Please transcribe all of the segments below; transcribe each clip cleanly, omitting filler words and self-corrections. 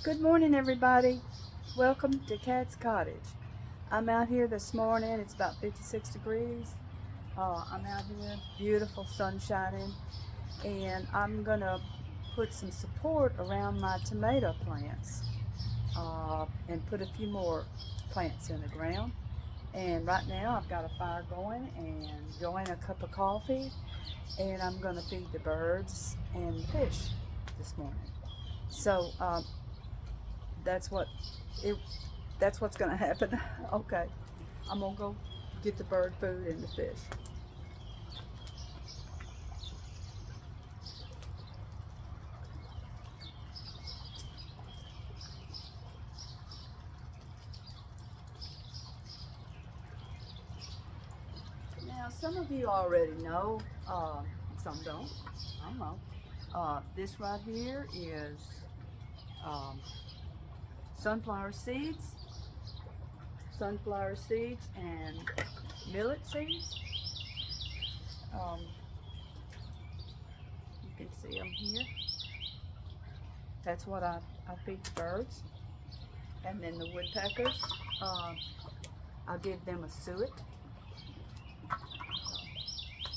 Good morning, everybody. Welcome to Cat's Cottage. I'm out here this morning. It's about 56 degrees. I'm out here, beautiful sun shining, and I'm gonna put some support around my tomato plants and put a few more plants in the ground. And right now, I've got a fire going and enjoying a cup of coffee, and I'm gonna feed the birds and the fish this morning. So that's what it that's what's going to happen. Okay, I'm going to go get the bird food and the fish. Now, some of you already know, some don't. I don't know. This right here is um, sunflower seeds, sunflower seeds, and millet seeds. Um, you can see them here. That's what I feed the birds. And then the woodpeckers, uh, I'll give them a suet.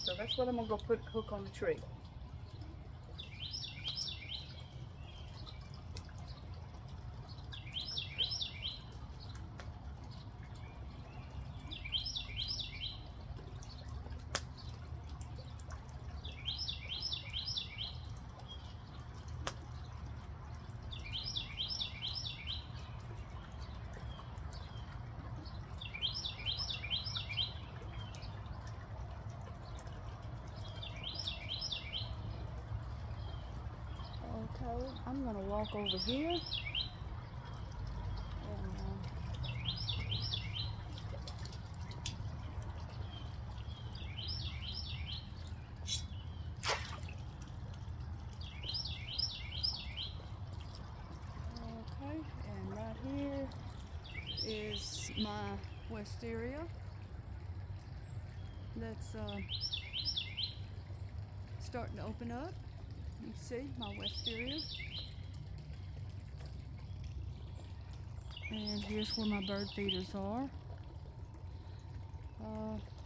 So that's what I'm gonna go put hook on the tree. Okay, I'm gonna walk over here and okay, and right here is my wisteria. That's starting to open up. You can see my wisteria. And here's where my bird feeders are.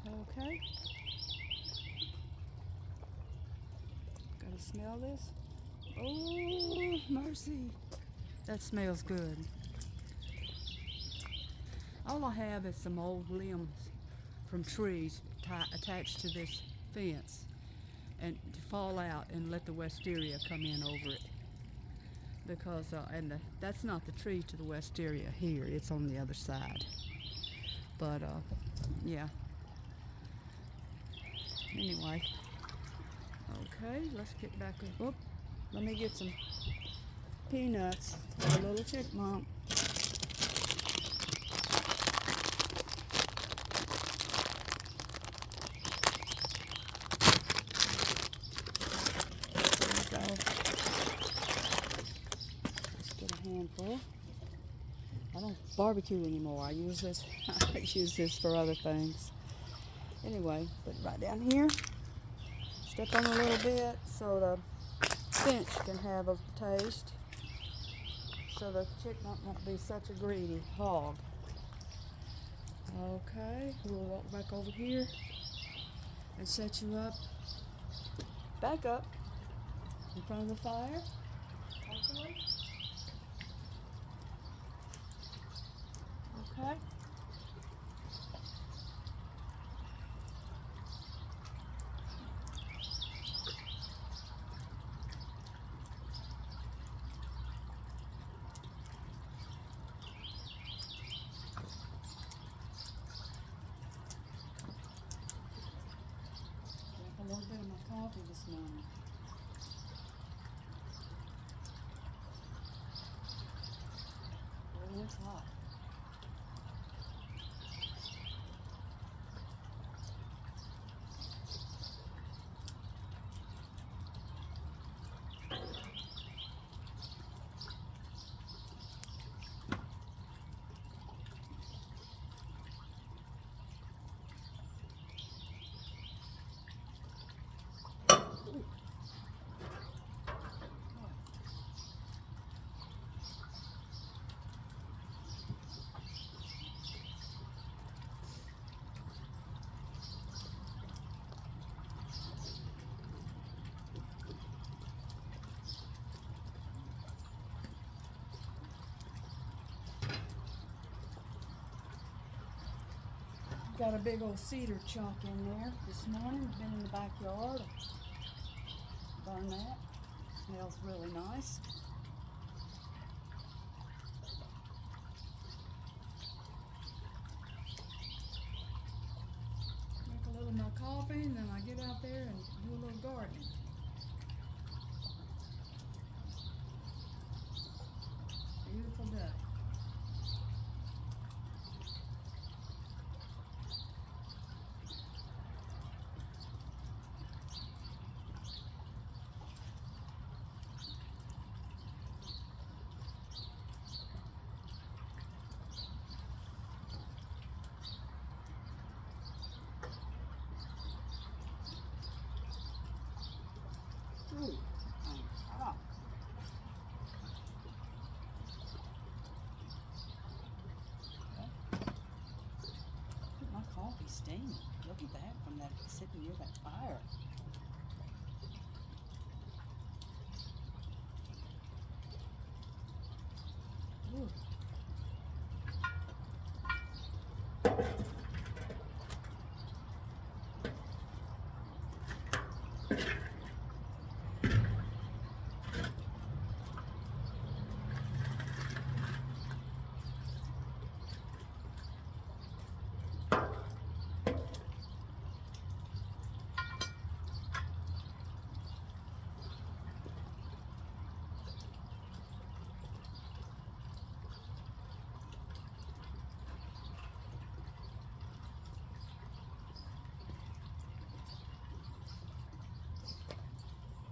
Okay, gotta smell this. Oh, mercy. That smells good. All I have is some old limbs from trees attached to this fence and to fall out and let the wisteria come in over it because that's not the tree to the wisteria here, it's on the other side, but yeah, anyway. Okay, let's get back up. Whoop, let me get some peanuts for a little chipmunk. There we go. Let's get a handful. I don't barbecue anymore. I use this. I use this for other things. Anyway, put it right down here. Step on a little bit so the finch can have a taste. So the chipmunk won't be such a greedy hog. Okay, we'll walk back over here and set you up. Back up in front of the fire. Hopefully. Okay. Drank a little bit of my coffee this morning. Oh, it's hot. Got a big old cedar chunk in there this morning. Been in the backyard. Burn that. Smells really nice. Drink a little of my coffee and then I get out there and do a little gardening. Beautiful day. Ooh, hot. My coffee's steaming. Look at that from that sitting near that fire. Ooh.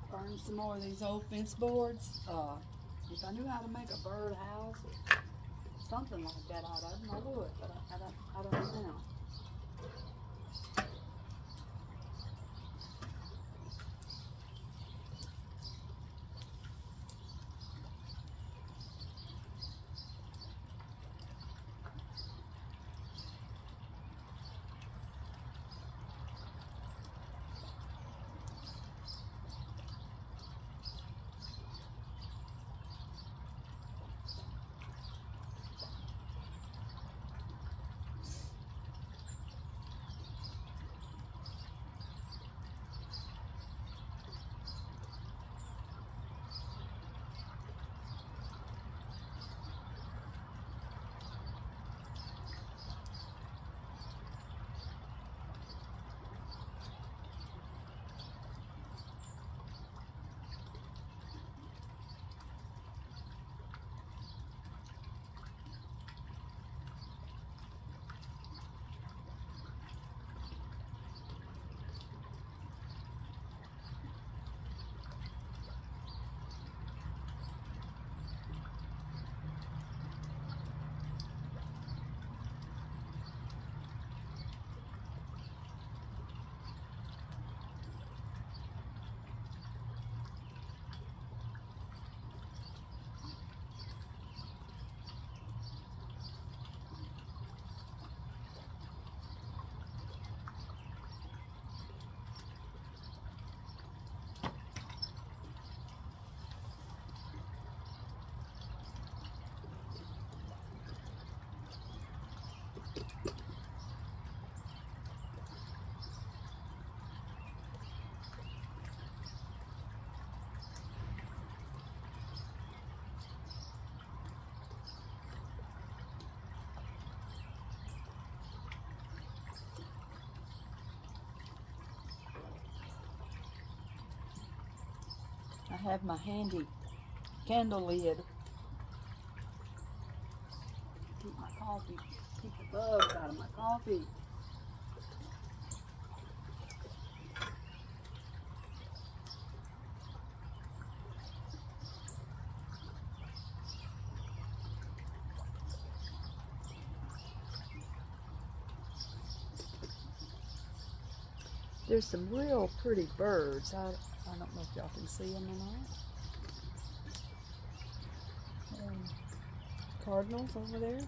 Burn some more of these old fence boards. If I knew how to make a bird house or something like that out of them, I would, but I don't know now. I have my handy candle lid. Keep my coffee, keep the bugs out of my coffee. There's some real pretty birds. I don't know if y'all can see them or not. Cardinals over there.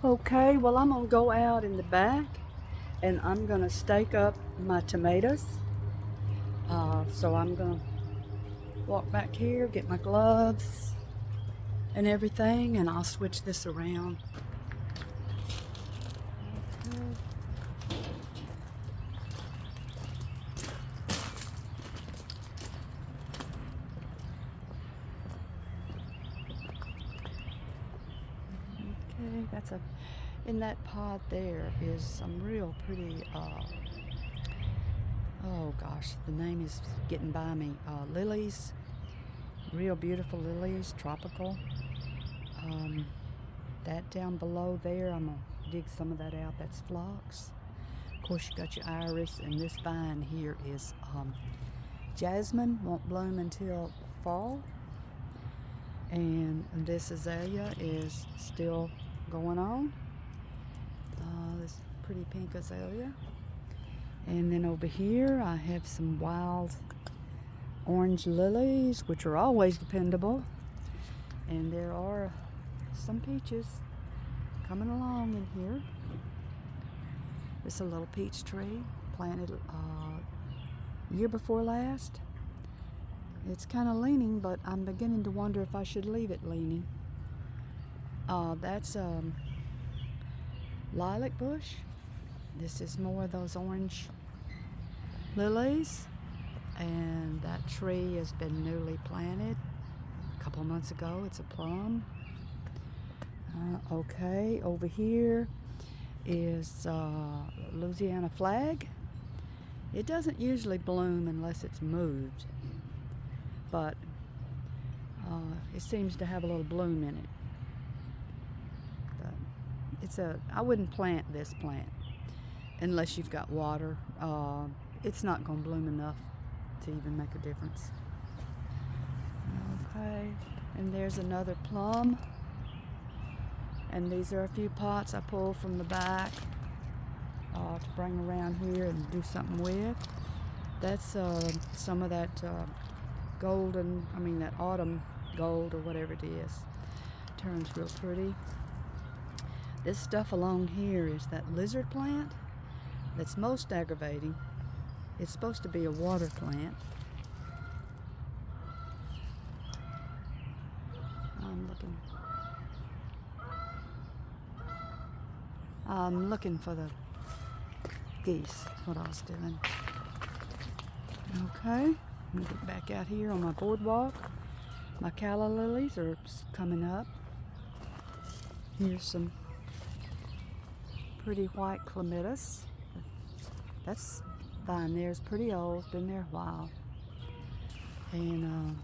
Okay, well, I'm gonna go out in the back and I'm gonna stake up my tomatoes. So I'm gonna walk back here, get my gloves and everything, and I'll switch this around. Okay, that's a, in that pod there is some real pretty, oh gosh, the name is getting by me, lilies, real beautiful lilies, tropical. That down below there, I'm gonna dig some of that out, that's phlox. Of course, you got your iris, and this vine here is jasmine, won't bloom until fall. And this azalea is still going on. This pretty pink azalea. And then over here I have some wild orange lilies, which are always dependable. And there are some peaches coming along in here. This is a little peach tree planted year before last. It's kind of leaning, but I'm beginning to wonder if I should leave it leaning. That's lilac bush. This is more of those orange lilies, and that tree has been newly planted a couple of months ago. It's a plum. Okay, over here is Louisiana flag. It doesn't usually bloom unless it's moved, but it seems to have a little bloom in it. But it's I wouldn't plant this plant unless you've got water. It's not going to bloom enough to even make a difference. Okay, and there's another plum. And these are a few pots I pulled from the back to bring around here and do something with. That's some of that that autumn gold or whatever it is. Turns real pretty. This stuff along here is that lizard plant that's most aggravating. It's supposed to be a water plant. I'm looking for the geese. That's what I was doing. Okay, I'm gonna get back out here on my boardwalk. My calla lilies are coming up. Here's some pretty white clematis. That's vine there is pretty old, it's been there a while. And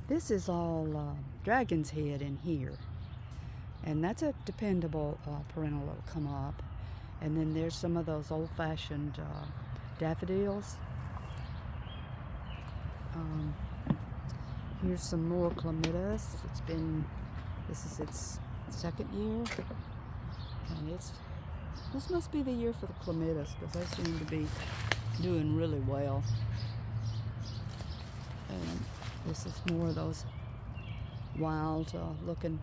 this is all dragon's head in here. And that's a dependable perennial that'll come up. And then there's some of those old-fashioned daffodils. Here's some more clematis. This is its second year. And this must be the year for the clematis, because they seem to be doing really well. And this is more of those wild looking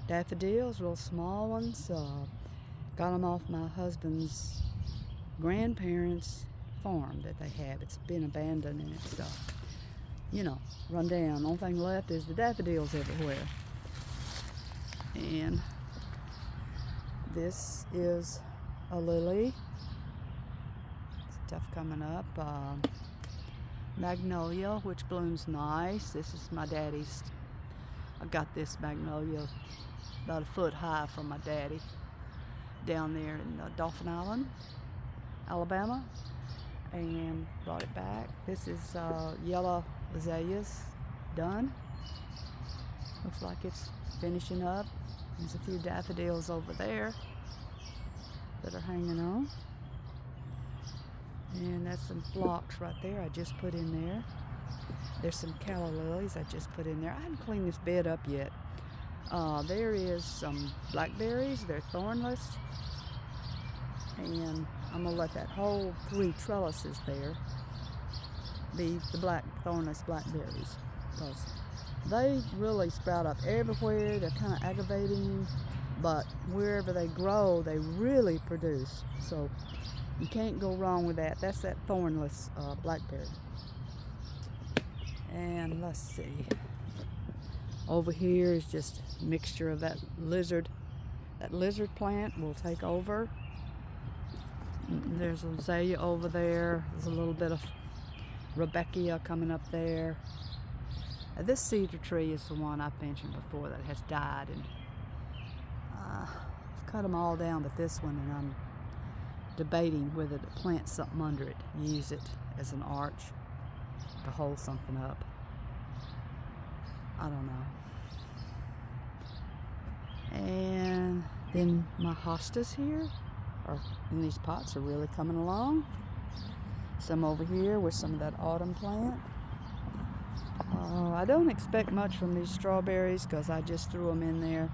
daffodils, real small ones. Got them off my husband's grandparents' farm that they have. It's been abandoned and it's, run down. The only thing left is the daffodils everywhere. And this is a lily. Stuff coming up. Magnolia, which blooms nice. This is my daddy's. I got this magnolia about a foot high from my daddy down there in Dauphin Island, Alabama, and brought it back. This is yellow azaleas done. Looks like it's finishing up. There's a few daffodils over there that are hanging on. And that's some phlox right there I just put in there. There's some calla lilies I just put in there. I haven't cleaned this bed up yet. There is some blackberries. They're thornless. And I'm going to let that whole 3 trellises there be the thornless blackberries, because they really sprout up everywhere. They're kind of aggravating. but wherever they grow, they really produce. So you can't go wrong with that. That's that thornless blackberry. And let's see. Over here is just a mixture of that lizard. That lizard plant will take over. There's a azalea over there. There's a little bit of Rudbeckia coming up there. This cedar tree is the one I've mentioned before that has died, and I've cut them all down but this one, and I'm debating whether to plant something under it, use it as an arch to hold something up. I don't know. And then my hostas here in these pots are really coming along. Some over here with some of that autumn plant. I don't expect much from these strawberries because I just threw them in there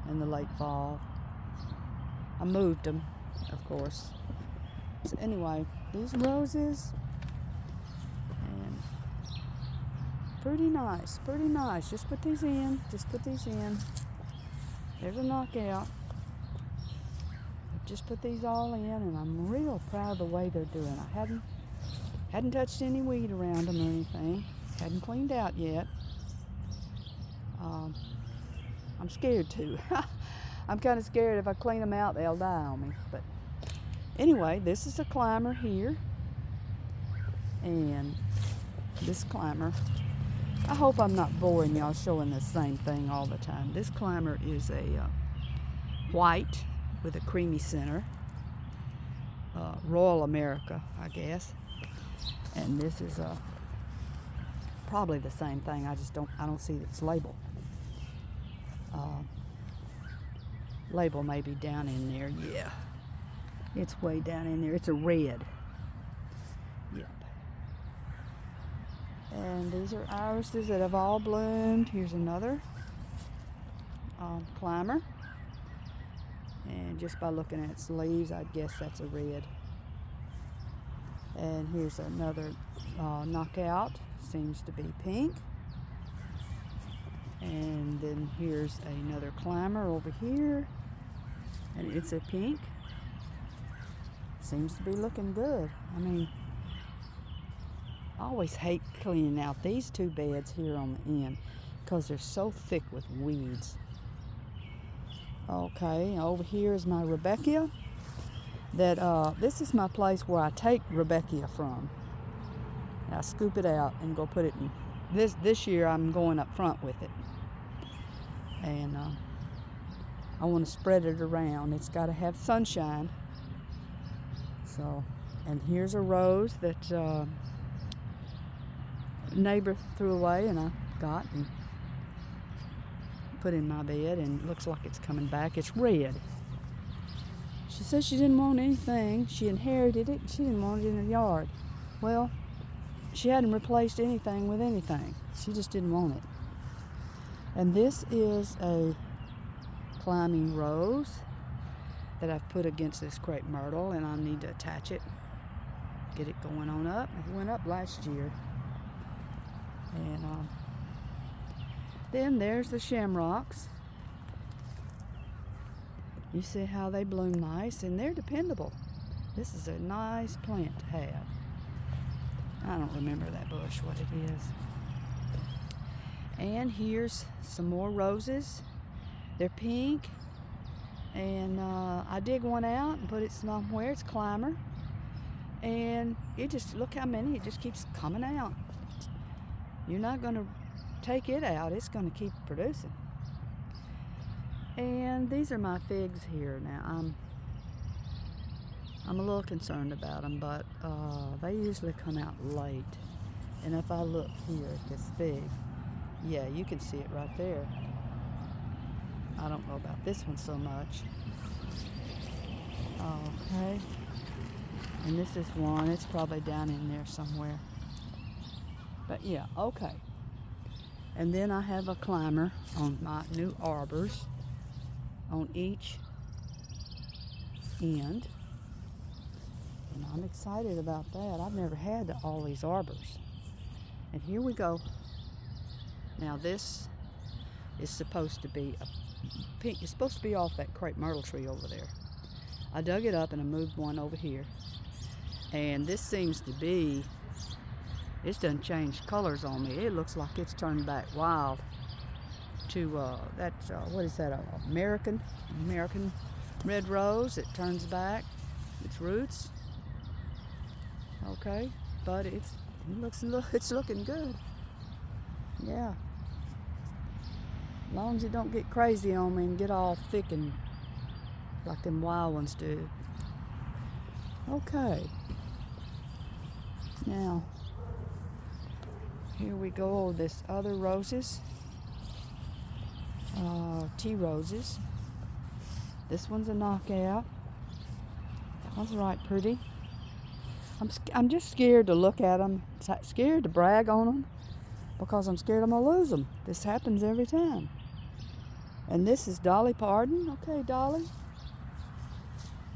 in the late fall. I moved them, of course. So anyway, these roses, and pretty nice, pretty nice. Just put these in, There's a knockout. Just put these all in, and I'm real proud of the way they're doing. I hadn't touched any weed around them or anything. Hadn't cleaned out yet. I'm scared to. I'm kind of scared if I clean them out, they'll die on me. But anyway, this is a climber here. And this climber, I hope I'm not boring y'all showing the same thing all the time. This climber is a white with a creamy center. Royal America, I guess. And this is probably the same thing. I don't see its label. Label may be down in there. Yeah, it's way down in there. It's a red. Yep. And these are irises that have all bloomed. Here's another climber. And just by looking at its leaves, I'd guess that's a red. And here's another knockout. Seems to be pink. And then here's another climber over here. And it's a pink. Seems to be looking good. I mean, I always hate cleaning out these two beds here on the end because they're so thick with weeds. Okay, over here is my Rudbeckia. This is my place where I take Rudbeckia from. I scoop it out and go put it in. This year I'm going up front with it, and I want to spread it around. It's got to have sunshine. So, and here's a rose that a neighbor threw away, and I got and put in my bed, and it looks like it's coming back. It's red. She said she didn't want anything. She inherited it, and she didn't want it in her yard. Well, she hadn't replaced anything with anything. She just didn't want it. And this is a climbing rose that I've put against this crepe myrtle, and I need to attach it, get it going on up. It went up last year. And then there's the shamrocks. You see how they bloom nice, and they're dependable. This is a nice plant to have. I don't remember that bush, what it is. And here's some more roses. They're pink. And I dig one out and put it somewhere. It's climber. And it just, look how many, it just keeps coming out. You're not going to take it out. It's going to keep producing. And these are my figs here now. I'm a little concerned about them, but they usually come out late. And if I look here at this fig, yeah, you can see it right there. I don't know about this one so much. Okay. And this is one. It's probably down in there somewhere. But yeah, okay. And then I have a climber on my new arbors on each end. And I'm excited about that. I've never had all these arbors. And here we go. Now this is supposed to be a pink. It's supposed to be off that crepe myrtle tree over there. I dug it up and I moved one over here. And this seems to be, it's done changed colors on me. It looks like it's turned back wild to what is that, American red rose. It turns back its roots. Okay, but it's looking good. Yeah. As long as it don't get crazy on me and get all thick and like them wild ones do. Okay. Now, here we go. This other roses. Tea roses. This one's a knockout. That one's right pretty. I'm just scared to look at them. Scared to brag on them because I'm scared I'm gonna lose them. This happens every time. And this is Dolly Parton. Okay, Dolly.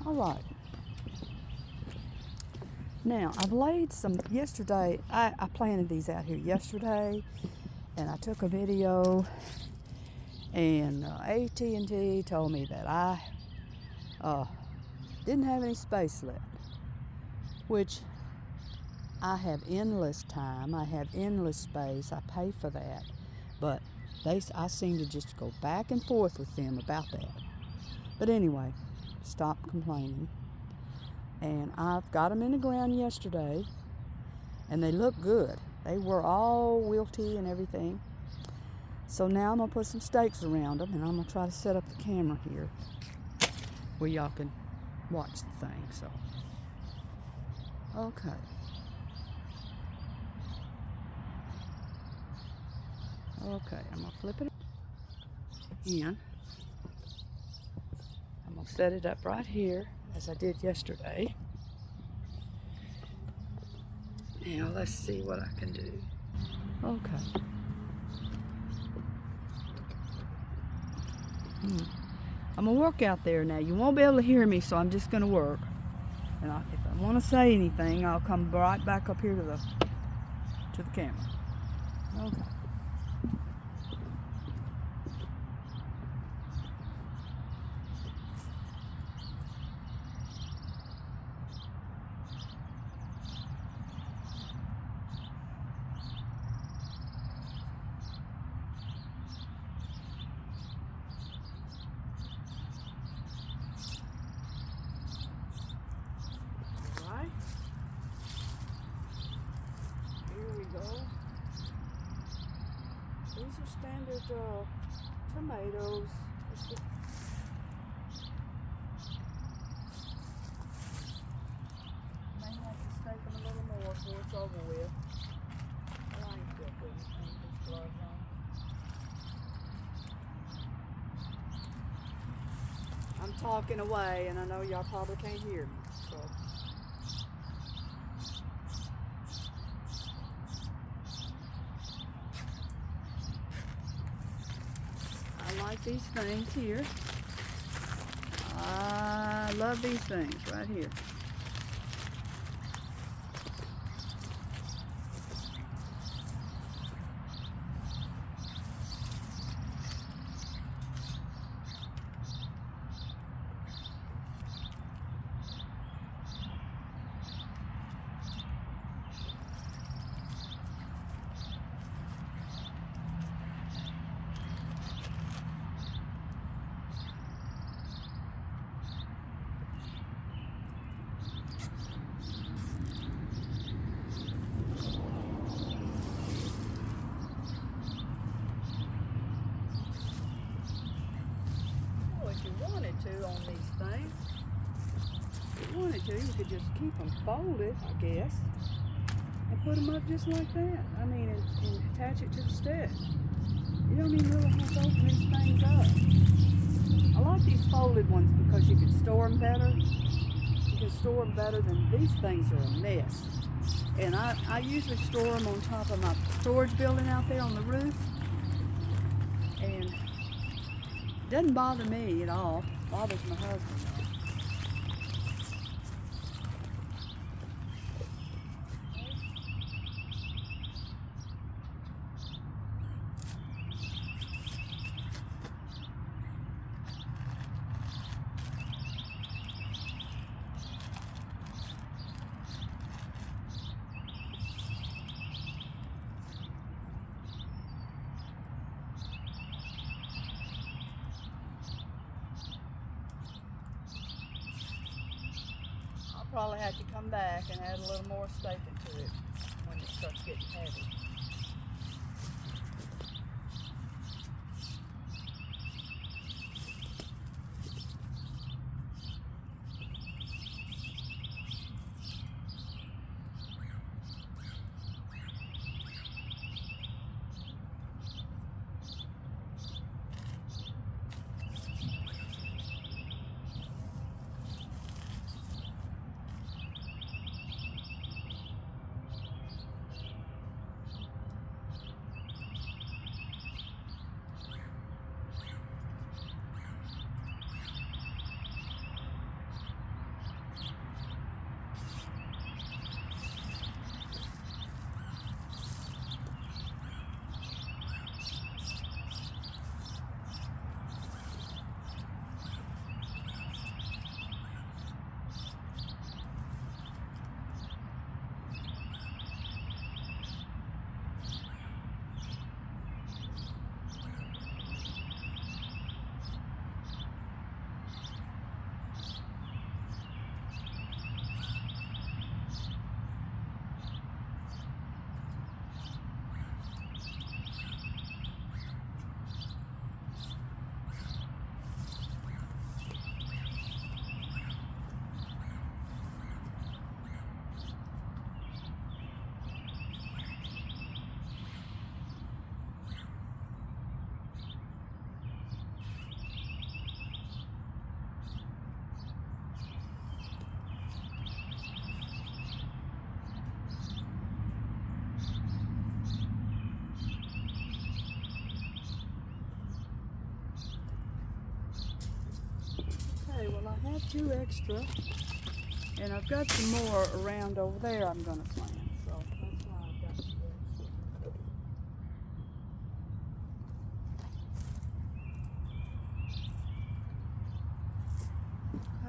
All right. Now, I've laid some, yesterday, I planted these out here yesterday, and I took a video, and AT&T told me that I didn't have any space left, which I have endless time, I have endless space, I pay for that, but I seem to just go back and forth with them about that. But anyway, stop complaining. And I've got them in the ground yesterday, and they look good. They were all wilty and everything. So now I'm going to put some stakes around them, and I'm going to try to set up the camera here where y'all can watch the thing. So, okay. Okay, I'm going to flip it in. I'm going to set it up right here as I did yesterday. Now let's see what I can do. Okay. I'm going to work out there now. You won't be able to hear me, so I'm just going to work. And if I want to say anything, I'll come right back up here to the camera. Okay. These are standard tomatoes. May have to stake them a little more before it's over with. I ain't still putting these gloves on. I'm talking away, and I know y'all probably can't hear me, so. I like these things here. I love these things right here. On these things. If you wanted to, you could just keep them folded, I guess, and put them up just like that. I mean, and attach it to the step. You don't even really have to open these things up. I like these folded ones because you can store them better. You can store them better than these things are a mess. And I usually store them on top of my storage building out there on the roof. And it doesn't bother me at all. Bothers my husband. probably have to come back and add a little more staking to it when it starts getting heavy. Okay, well I have 2 extra, and I've got some more around over there I'm going to plant, so that's why I've got 2 extra.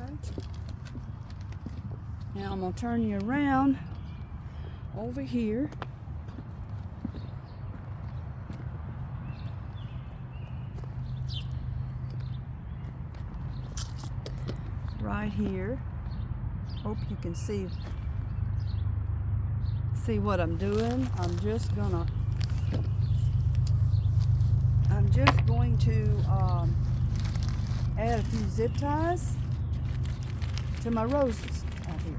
Okay. Now I'm going to turn you around over here. Right here. Hope you can see what I'm doing. I'm just going to add a few zip ties to my roses out here.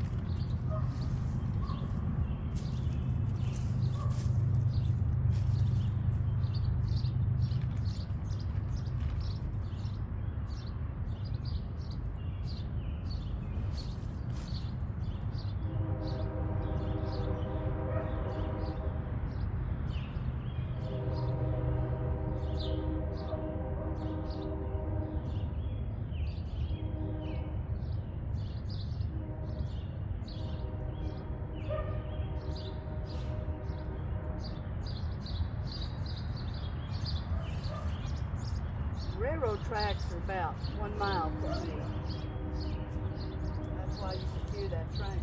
Railroad tracks are about 1 mile from me. That's why you can hear that train.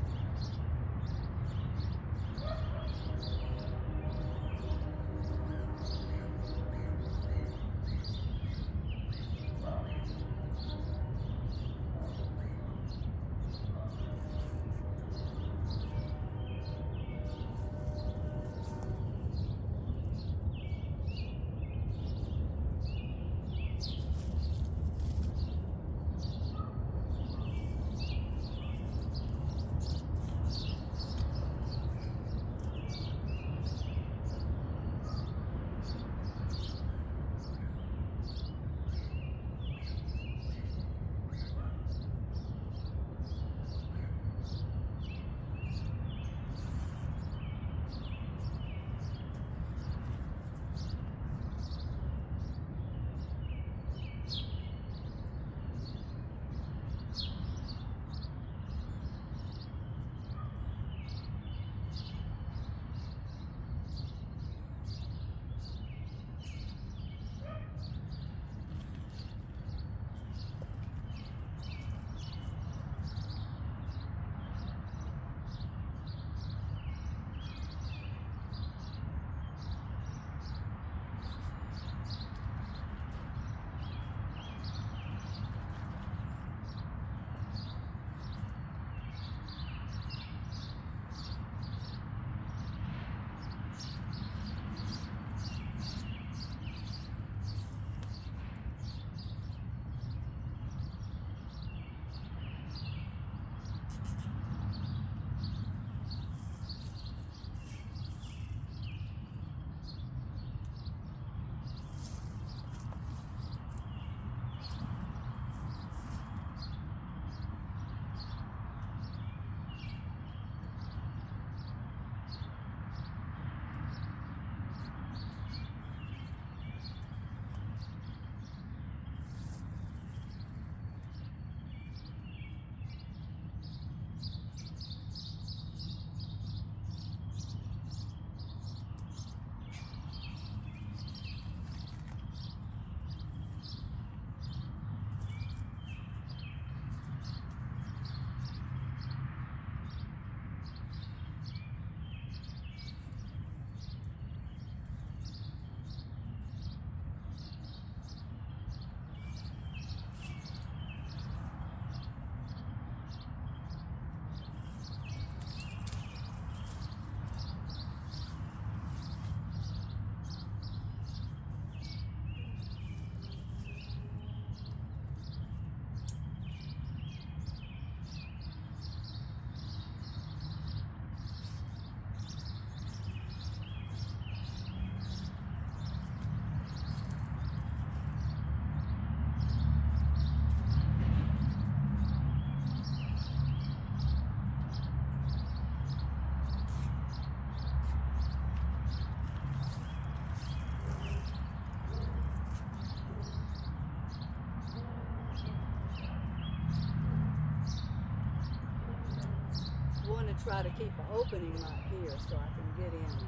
try to keep an opening right here so I can get in and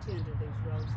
tend to these roses.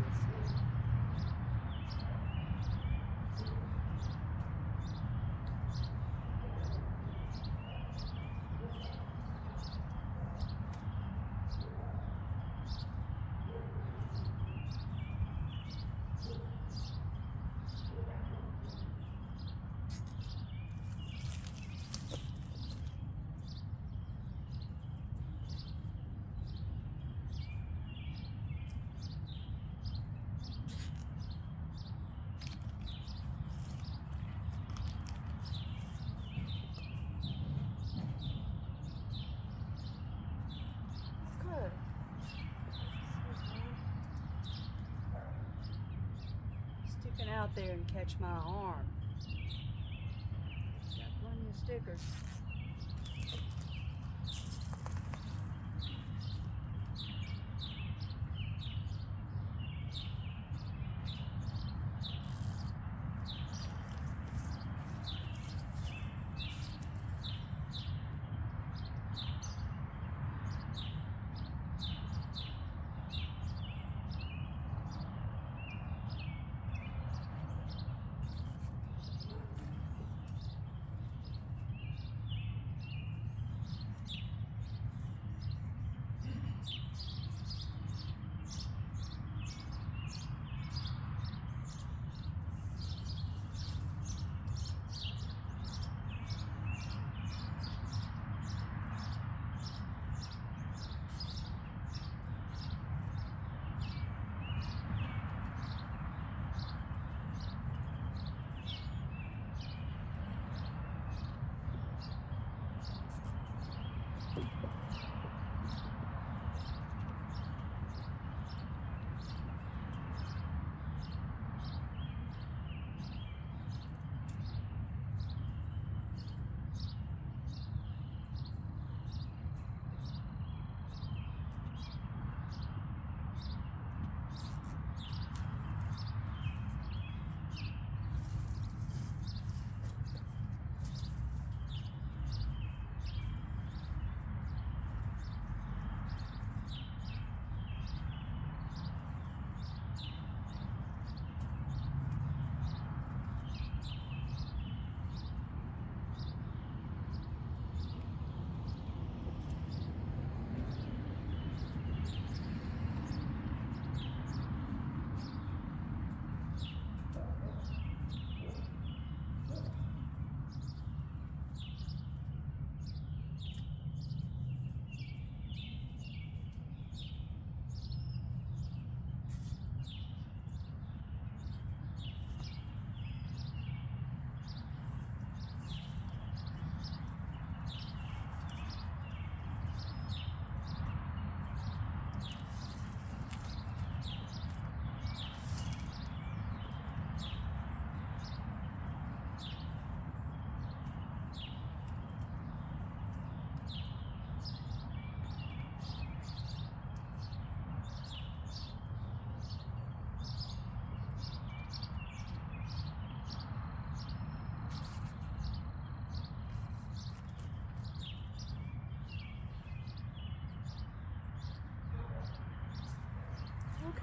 Good. Sticking out there and catch my arm. Got plenty of stickers.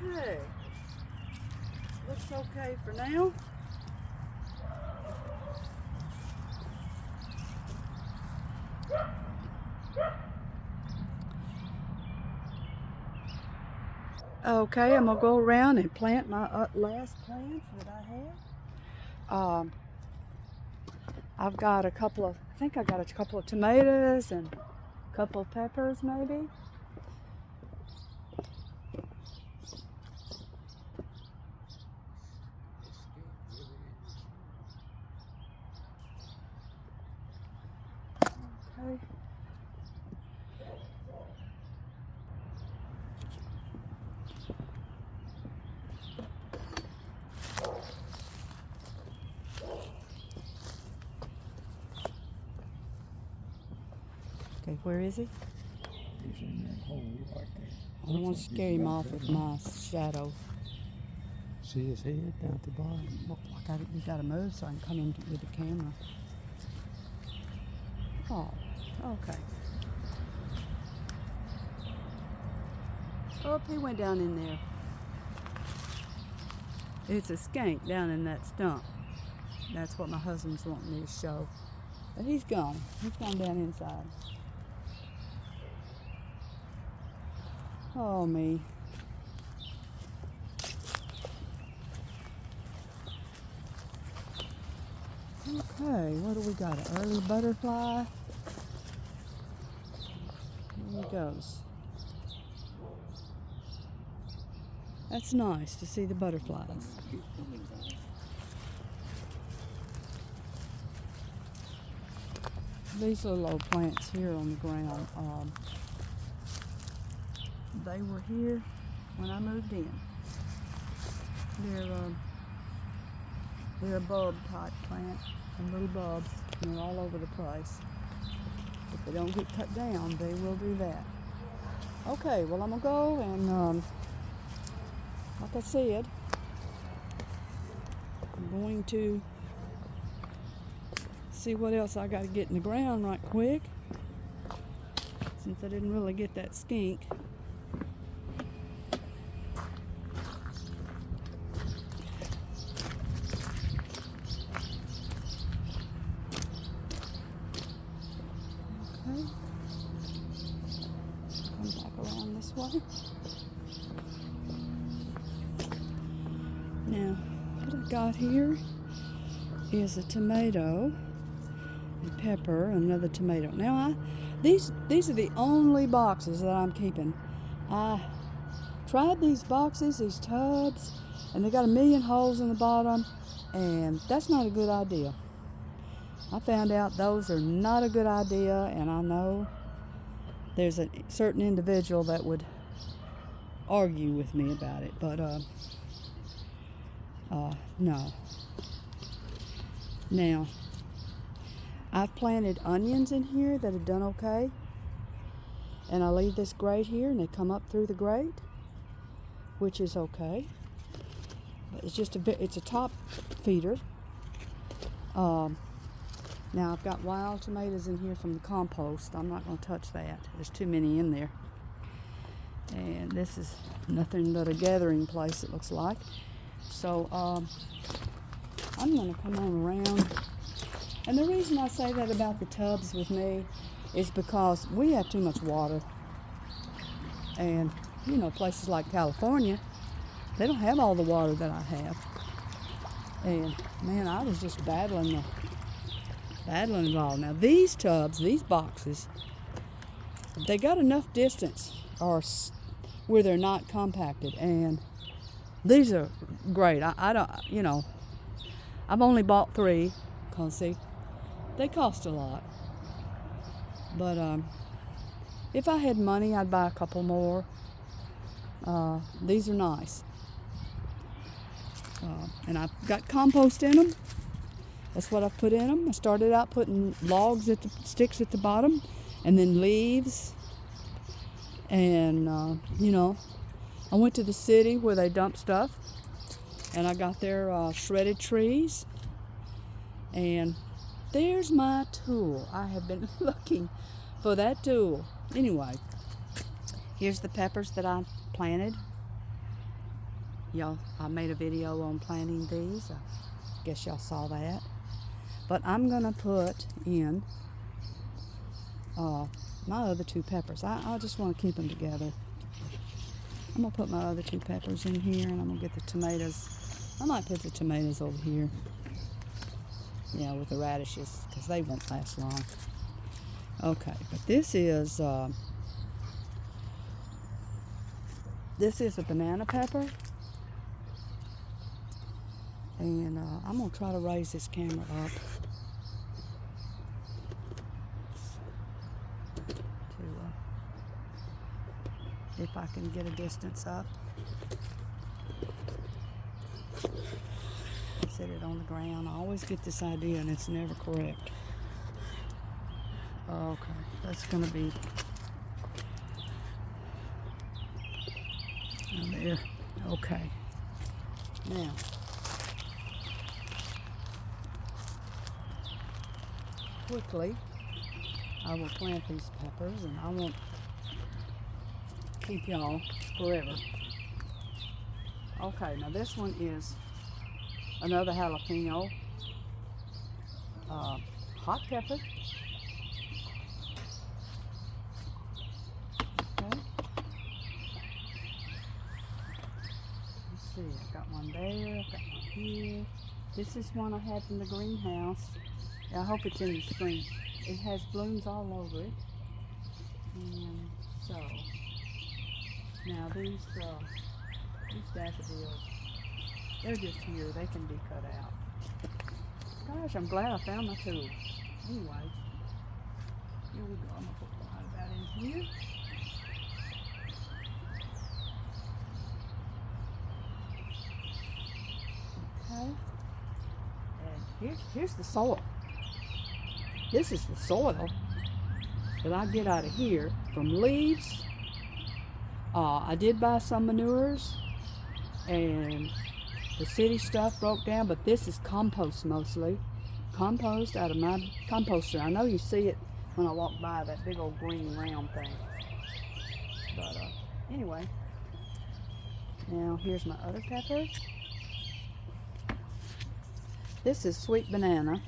Okay. Looks okay for now. Okay, I'm gonna go around and plant my last plants that I have. I've got a couple of, I think I got a couple of tomatoes and a couple of peppers maybe. Okay. Okay, where is he? He's in that hole right there. I don't want to scare him off with my shadow. See his head down at the bottom? Well, we gotta move so I can come in with the camera. Oh, okay. Oh, he went down in there. It's a skink down in that stump. That's what my husband's wanting me to show. But he's gone. He's gone down inside. Oh, me. Okay, what do we got? An early butterfly. Here he goes. That's nice to see the butterflies. These little old plants here on the ground, they were here when I moved in. They're a bulb type plant, and little bulbs, and they're all over the place. If they don't get cut down, they will do that. Okay, well I'm gonna go and like I said, I'm going to see what else I got to get in the ground right quick, since I didn't really get that skink. Okay, come back around this way. Now, what I got here is a tomato, a pepper, another tomato. Now, these are the only boxes that I'm keeping. I tried these boxes, these tubs, and they got a million holes in the bottom, and that's not a good idea. I found out those are not a good idea, and I know there's a certain individual that would argue with me about it, but no. Now, I've planted onions in here that have done okay, and I leave this grate here, and they come up through the grate, which is okay. But it's just it's a top feeder. Now I've got wild tomatoes in here from the compost. I'm not going to touch that. There's too many in there. And this is nothing but a gathering place, it looks like. So I'm going to come on around. And the reason I say that about the tubs with me is because we have too much water. And, you know, places like California, they don't have all the water that I have. And, man, I was just battling it all. Now, these tubs, these boxes, they got enough distance or where they're not compacted. And these are great. I don't, you know, I've only bought 3 because, see, they cost a lot. But if I had money, I'd buy a couple more. These are nice. And I've got compost in them. That's what I've put in them. I started out putting logs at the sticks at the bottom, and then leaves. And, you know, I went to the city where they dump stuff, and I got their shredded trees. And there's my tool. I have been looking for that tool. Anyway, here's the peppers that I planted. Y'all, I made a video on planting these. I guess y'all saw that. But I'm going to put in my other 2 peppers. I just want to keep them together. I'm going to put my other 2 peppers in here, and I'm going to get the tomatoes. I might put the tomatoes over here. Yeah, with the radishes, because they won't last long. Okay, but this is a banana pepper. And I'm going to try to raise this camera up to if I can get a distance up. Set it on the ground. I always get this idea and it's never correct. Okay, that's going to be there. Okay. Now, quickly, I will plant these peppers, and I won't keep y'all forever. Okay, now this one is another jalapeno. Hot pepper. Okay. Let's see, I've got one there, I've got one here. This is one I had from the greenhouse. I hope it's in the spring. It has blooms all over it. And so, now these daffodils, they're just here. They can be cut out. Gosh, I'm glad I found my tool. Anyway, here we go. I'm going to put one about in here. Okay. And here's the soil. This is the soil that I get out of here from leaves. I did buy some manures and the city stuff broke down, but this is compost mostly. Compost out of my composter. I know you see it when I walk by, that big old green round thing. But anyway, now here's my other pepper. This is sweet banana,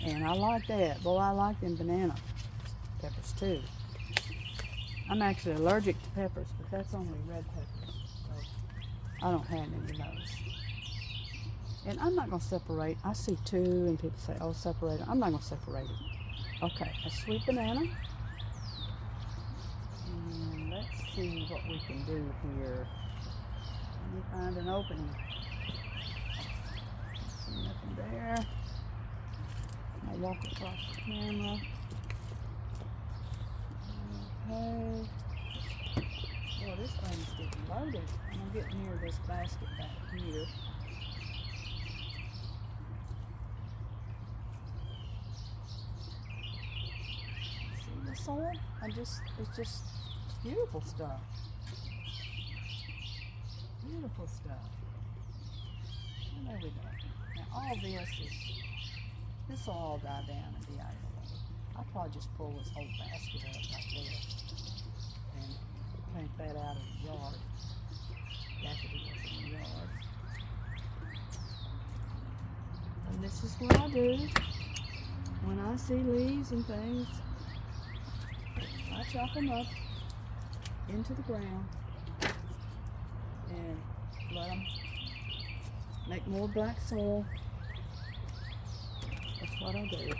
and I like that. Boy, I like them banana peppers too. I'm actually allergic to peppers, but that's only red peppers, so I don't have any of those. And I'm not going to separate. I see two, and people say, oh, separate them. I'm not going to separate it. Okay, a sweet banana. And let's see what we can do here. Let me find an opening. See nothing there. I'll walk across the camera. Okay. Well, this thing's getting loaded. I'm going to get near this basket back here. See the soil? It's beautiful stuff. Beautiful stuff. And there we go. Now all this will all die down and be out of the way. I'll probably just pull this whole basket up right there and paint that out of the yard. Daffodils in the yard. And this is what I do when I see leaves and things. I chop them up into the ground and let them make more black soil. That's what I do.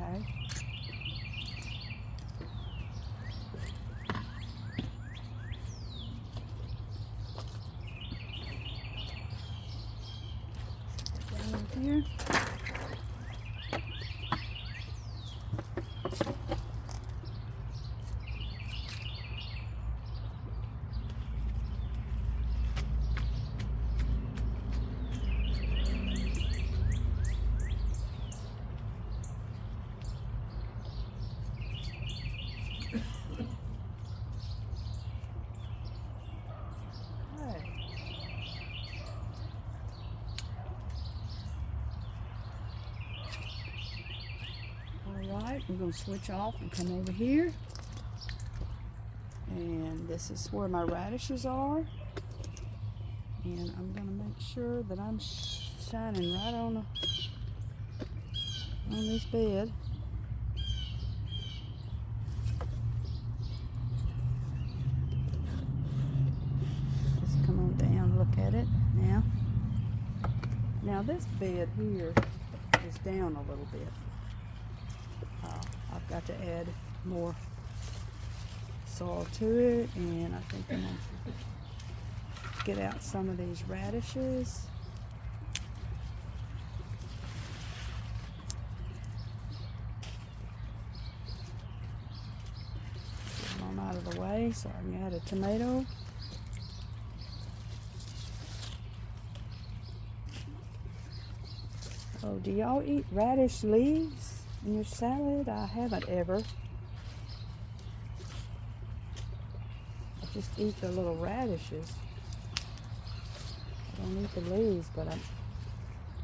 Okay. Down here. Alright, we're going to switch off and come over here. And this is where my radishes are. And I'm going to make sure that I'm shining right on this bed. Just come on down, look at it now. Now this bed here is down a little bit. I've got to add more soil to it, and I think I'm going to get out some of these radishes. Get them on out of the way so I can add a tomato. Oh, do y'all eat radish leaves in your salad? I haven't ever. I just eat the little radishes. I don't eat the leaves, but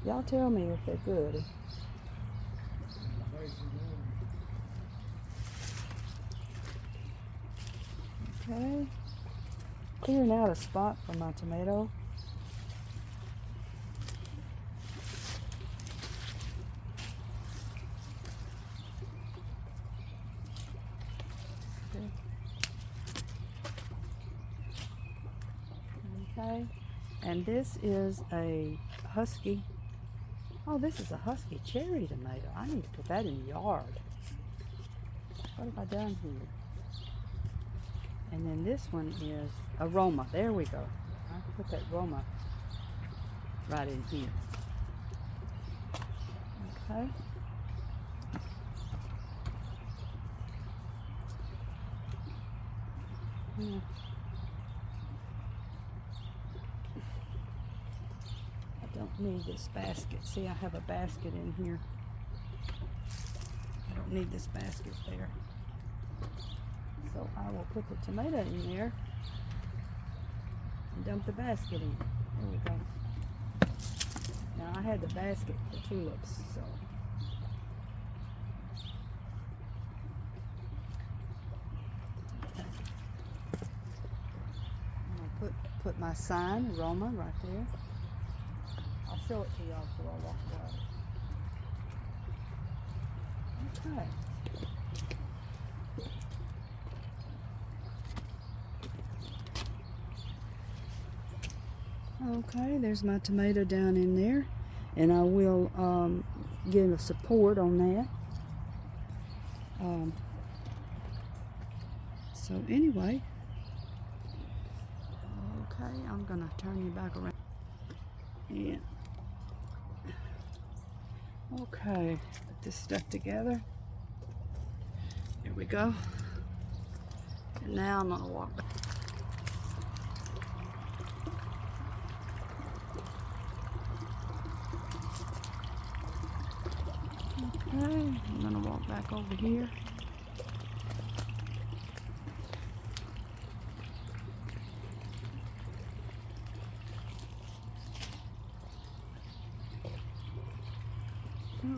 y'all tell me if they're good. Okay. Clearing out a spot for my tomato. Okay. And this is a husky. Oh, this is a husky cherry tomato. I need to put that in the yard. What have I done here? And then this one is a Roma. There we go. I can put that Roma right in here. Okay. Yeah. I don't need this basket. See, I have a basket in here. I don't need this basket there. So I will put the tomato in there and dump the basket in. There we go. Now I had the basket for tulips, so. I'm gonna put my sign, Roma, right there. I'll show it to y'all before I walk away. Okay. Okay, there's my tomato down in there, and I will give a support on that. So anyway, okay, I'm gonna turn you back around. Yeah. Okay, put this stuff together. Here we go. And now I'm gonna walk back. Okay, I'm gonna walk back over here.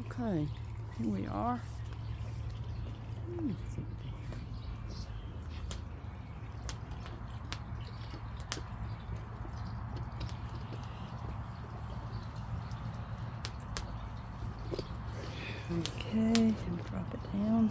Okay, here we are. Okay, and drop it down.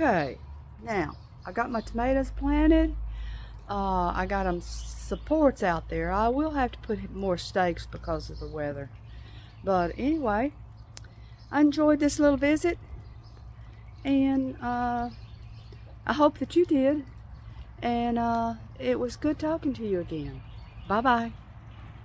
Okay, now I got my tomatoes planted. I got them supports out there. I will have to put more stakes because of the weather. But anyway, I enjoyed this little visit, and I hope that you did. And it was good talking to you again. Bye-bye.